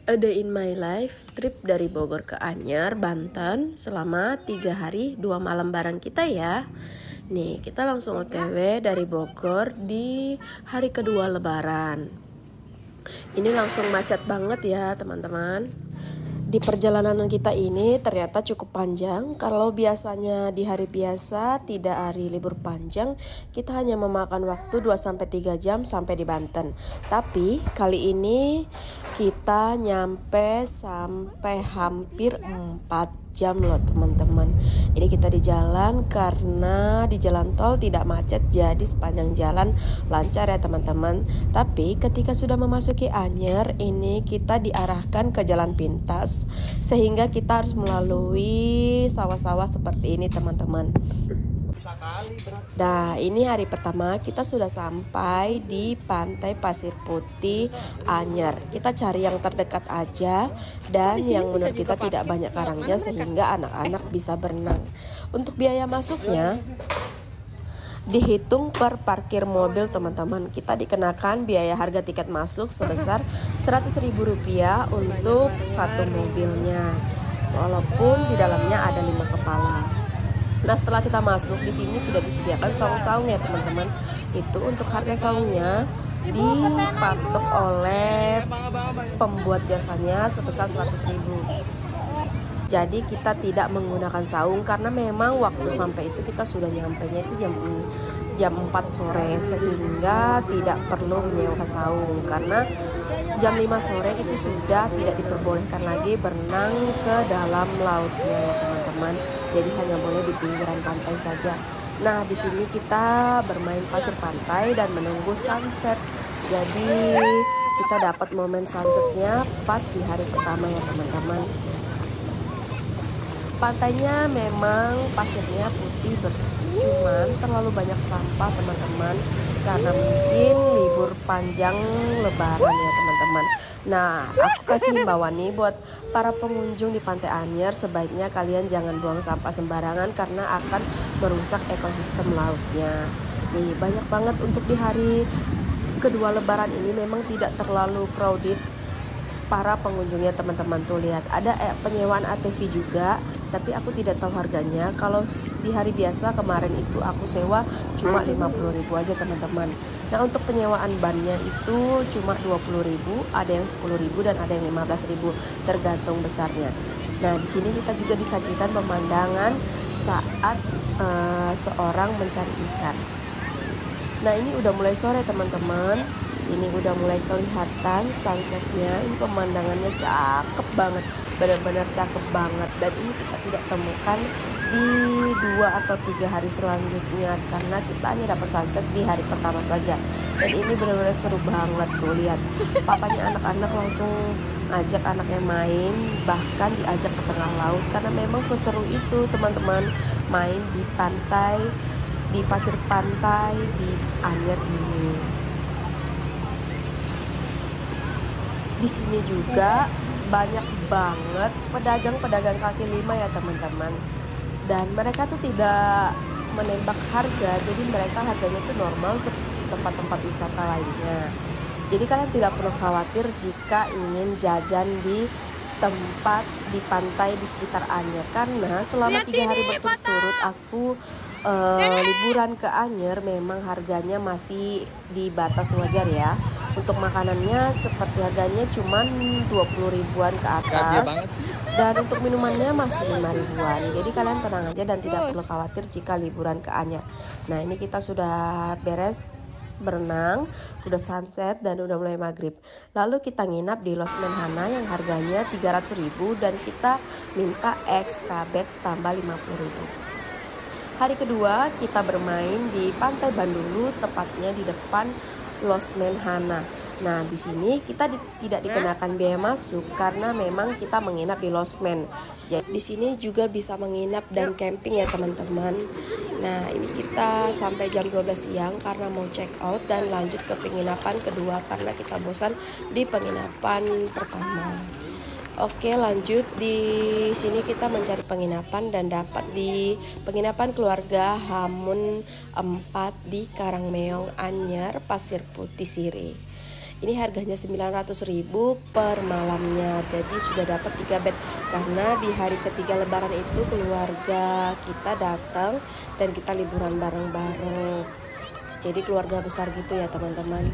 A Day in My Life trip dari Bogor ke Anyer, Banten selama 3 hari 2 malam bareng kita ya. Nih kita langsung OTW dari Bogor di hari kedua lebaran. Ini langsung macet banget ya teman-teman. Di perjalanan kita ini ternyata cukup panjang. Kalau biasanya di hari biasa tidak hari libur panjang, kita hanya memakan waktu 2-3 jam sampai di Banten. Tapi kali ini kita nyampe sampai hampir 4 jam loh teman-teman. Ini kita di jalan karena di jalan tol tidak macet, jadi sepanjang jalan lancar ya teman-teman. Tapi ketika sudah memasuki Anyer, ini kita diarahkan ke jalan pintas, sehingga kita harus melalui sawah-sawah seperti ini teman-teman. Nah, ini hari pertama kita sudah sampai di Pantai Pasir Putih Anyer. Kita cari yang terdekat aja dan yang menurut kita tidak banyak karangnya sehingga anak-anak bisa berenang. Untuk biaya masuknya dihitung per parkir mobil teman-teman. Kita dikenakan biaya harga tiket masuk sebesar Rp100.000 untuk satu mobilnya. Walaupun di dalamnya ada 5 kepala. Nah, setelah kita masuk di sini sudah disediakan saung-saung ya teman-teman. Itu untuk harga saungnya dipatok oleh pembuat jasanya sebesar Rp100.000. Jadi kita tidak menggunakan saung karena memang waktu sampai itu kita sudah nyampainya itu jam 4 sore, sehingga tidak perlu menyewa saung karena jam 5 sore itu sudah tidak diperbolehkan lagi berenang ke dalam lautnya ya teman-teman. Jadi hanya boleh di pinggiran pantai saja. Nah, di sini kita bermain pasir pantai dan menunggu sunset. Jadi kita dapat momen sunsetnya pas di hari pertama ya teman-teman. Pantainya memang pasirnya putih bersih, cuman terlalu banyak sampah teman-teman karena mungkin libur panjang lebaran ya teman-teman. Nah, aku kasih himbauan nih buat para pengunjung di Pantai Anyer, sebaiknya kalian jangan buang sampah sembarangan karena akan merusak ekosistem lautnya. Nih, banyak banget untuk di hari kedua lebaran ini memang tidak terlalu crowded para pengunjungnya teman-teman. Tuh lihat ada penyewaan ATV juga, tapi aku tidak tahu harganya. Kalau di hari biasa kemarin itu aku sewa cuma 50.000 aja teman-teman. Nah, untuk penyewaan bannya itu cuma 20.000, ada yang 10.000 dan ada yang 15.000 tergantung besarnya. Nah, di sini kita juga disajikan pemandangan saat seorang mencari ikan. Nah, ini udah mulai sore teman-teman. Ini udah mulai kelihatan sunsetnya. Ini pemandangannya cakep banget, benar-benar cakep banget. Dan ini kita tidak temukan di 2 atau 3 hari selanjutnya karena kita hanya dapat sunset di hari pertama saja. Dan ini benar-benar seru banget tuh, lihat. Papanya anak-anak langsung ajak anaknya main, bahkan diajak ke tengah laut karena memang seseru itu teman-teman main di pantai, di pasir pantai di Anyer ini. Di sini juga banyak banget pedagang-pedagang kaki lima ya teman-teman. Dan mereka tuh tidak menembak harga, jadi mereka harganya tuh normal seperti tempat-tempat wisata lainnya. Jadi kalian tidak perlu khawatir jika ingin jajan di tempat di pantai di sekitar Anyer, karena selama 3 hari berturut-turut aku liburan ke Anyer memang harganya masih di batas wajar ya. Untuk makanannya seperti harganya cuman 20.000-an ke atas, dan untuk minumannya masih 5.000-an. Jadi kalian tenang aja dan tidak perlu khawatir jika liburan ke Anyer. Nah, ini kita sudah beres berenang, udah sunset dan udah mulai maghrib. Lalu kita nginap di Losmen Hana yang harganya 300.000 dan kita minta extra bed tambah 50.000. Hari kedua kita bermain di Pantai Bandulu, tepatnya di depan Losmen Hana. Nah, di sini kita tidak dikenakan biaya masuk karena memang kita menginap di Losmen. Jadi di sini juga bisa menginap dan camping ya teman-teman. Nah, ini kita sampai jam 12 siang karena mau check out dan lanjut ke penginapan kedua karena kita bosan di penginapan pertama. Oke, lanjut di sini kita mencari penginapan dan dapat di penginapan keluarga Hamun 4 di Karangmeong Anyer, Pasir Putih Siri. Ini harganya 900.000 per malamnya. Jadi sudah dapat 3 bed. Karena di hari ketiga lebaran itu keluarga kita datang dan kita liburan bareng-bareng. Jadi keluarga besar gitu ya teman-teman.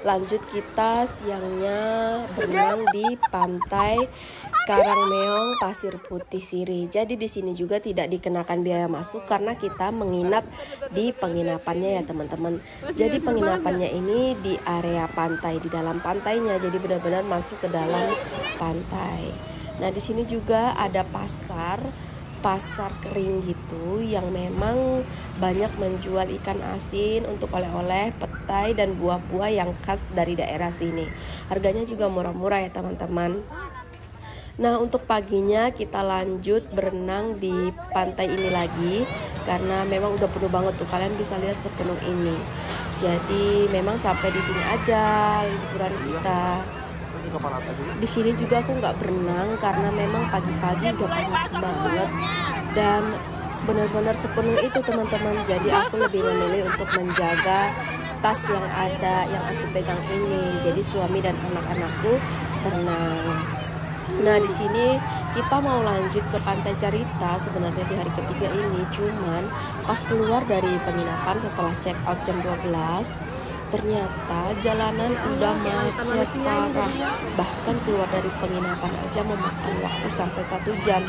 Lanjut kita siangnya berenang di pantai Karangmeong Pasir Putih Sirih. Jadi di sini juga tidak dikenakan biaya masuk karena kita menginap di penginapannya ya teman-teman. Jadi penginapannya ini di area pantai, di dalam pantainya. Jadi benar-benar masuk ke dalam pantai. Nah, di sini juga ada pasar kering gitu yang memang banyak menjual ikan asin untuk oleh-oleh, petai dan buah-buah yang khas dari daerah sini. Harganya juga murah-murah ya teman-teman. Nah, untuk paginya kita lanjut berenang di pantai ini lagi karena memang udah penuh banget tuh, kalian bisa lihat sepenuh ini. Jadi memang sampai di sini aja liburan kita. Di sini juga aku nggak berenang karena memang pagi-pagi udah panas banget dan benar-benar sepenuh itu teman-teman. Jadi aku lebih memilih untuk menjaga tas yang ada yang aku pegang ini. Jadi suami dan anak-anakku berenang. Nah, di sini kita mau lanjut ke Pantai Carita sebenarnya di hari ketiga ini. Cuman pas keluar dari penginapan setelah check out jam 12, ternyata jalanan udah macet parah. Bahkan keluar dari penginapan aja memakan waktu sampai 1 jam.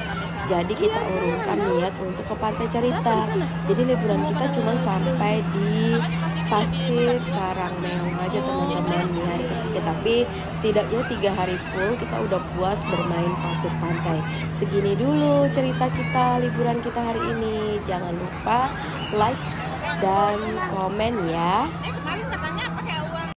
Jadi kita urungkan niat untuk ke Pantai Carita. Jadi liburan kita cuma sampai di Pasir Karangmeong aja teman-teman di hari ketiga. Tapi setidaknya 3 hari full kita udah puas bermain pasir pantai. Segini dulu cerita kita liburan kita hari ini. Jangan lupa like dan komen ya.